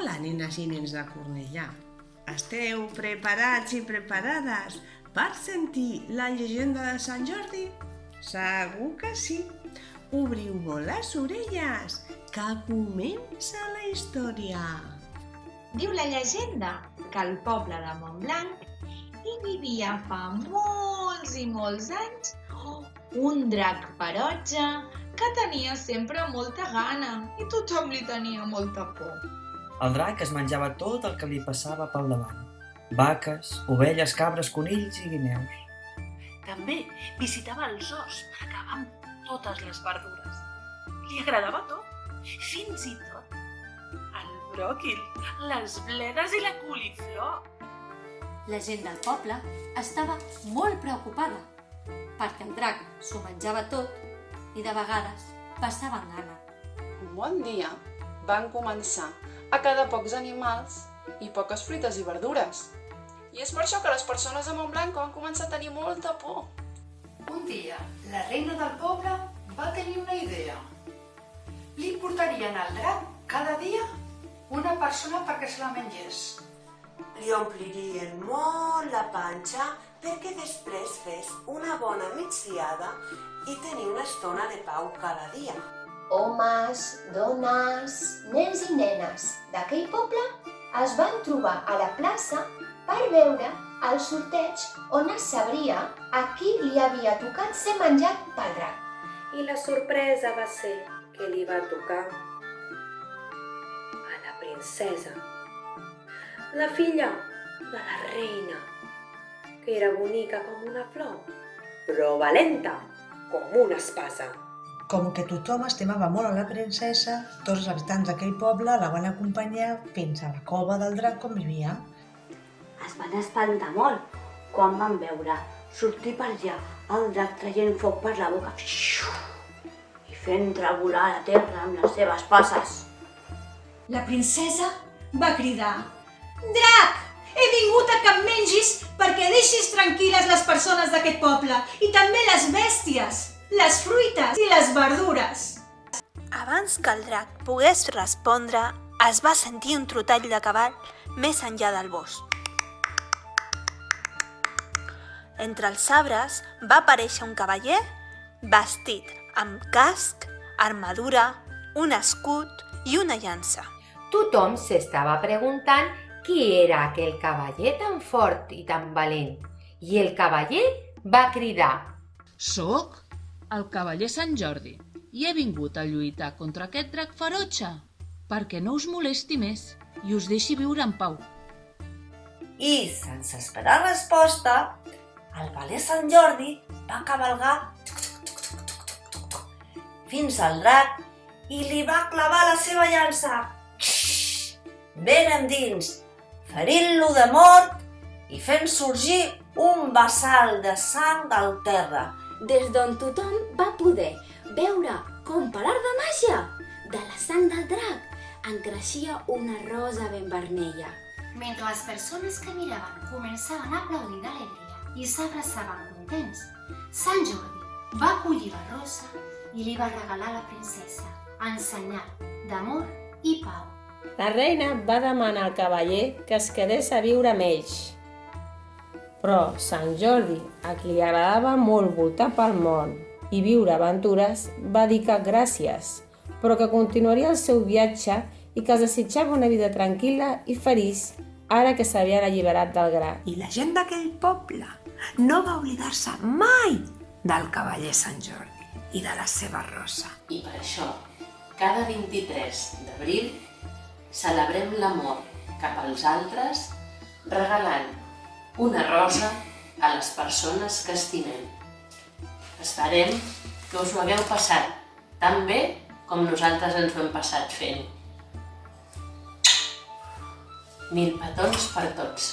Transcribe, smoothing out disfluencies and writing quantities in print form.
Hola, nenes i nens de Cornellà. Esteu preparats i preparades per sentir la llegenda de Sant Jordi? Segur que sí. Obriu molt les orelles, que comença la història. Diu la llegenda que al poble de Montblanc hi vivia fa molts i molts anys un drac ferotge que tenia sempre molta gana i tothom li tenia molta por. El drac es menjava tot el que li passava pel davant. Vaques, ovelles, cabres, conills i guineus. També visitava els horts per acabar amb totes les verdures. Li agradava tot, fins i tot el bròquil, les bledes i la coliflor. La gent del poble estava molt preocupada perquè el drac s'ho menjava tot i de vegades passaven gana. Un bon dia van començar a quedar pocs animals i poques fruites i verdures. I és per això que les persones de Montblanc van començar a tenir molta por. Un dia, la reina del poble va tenir una idea. Li portarien al drac cada dia una persona perquè se la mengés. Li omplirien molt la panxa perquè després fes una bona migdiada i tenir una estona de pau cada dia. Homes, dones, nens i nenes d'aquell poble es van trobar a la plaça per veure el sorteig on es sabria a qui li havia tocat ser menjat pel drac. I la sorpresa va ser que li va tocar a la princesa, la filla de la reina, que era bonica com una flor, però valenta com una espasa. Com que tothom estimava molt a la princesa, tots els habitants d'aquell poble la van acompanyar fins a la cova del drac on vivia. Es van espantar molt quan van veure sortir per allà el drac traient foc per la boca i fent tremolar la terra amb les seves passes. La princesa va cridar: «Drac, he vingut a que em mengis perquè deixis tranquil·les les persones d'aquest poble i també les bèsties, les fruites i les verdures». Abans que el drac pogués respondre, es va sentir un trotall de cavall més enllà del bosc. Entre els arbres va aparèixer un cavaller vestit amb casc, armadura, un escut i una llança. Tothom s'estava preguntant qui era aquell cavaller tan fort i tan valent. I el cavaller va cridar: «Soc el cavaller Sant Jordi i he vingut a lluitar contra aquest drac ferotge perquè no us molesti més i us deixi viure en pau». I, sense esperar resposta, el valer Sant Jordi va cavalgar fins al drac i li va clavar la seva llança ben endins, ferint-lo de mort i fent sorgir un vessal de sang al terra. Des d'on tothom va poder veure com per art de màgia de la sang del drac en creixia una rosa ben vermella. Mentre les persones que miraven començaven a aplaudir d'alegria i s'abraçaven contents, Sant Jordi va collir la rosa i li va regalar a la princesa, en senyal d'amor i pau. La reina va demanar al cavaller que es quedés a viure amb ells. Però Sant Jordi, a qui li agradava molt voltar pel món i viure aventures, va dir que gràcies, però que continuaria el seu viatge i que es desitjava una vida tranquil·la i feliç ara que s'havien alliberat del gra. I la gent d'aquell poble no va oblidar-se mai del cavaller Sant Jordi i de la seva rosa. I per això, cada 23 d'abril celebrem l'amor cap als altres regalant una rosa a les persones que estimem. Esperem que us ho hagueu passat tan bé com nosaltres ens ho hem passat fent. 1000 petons per tots.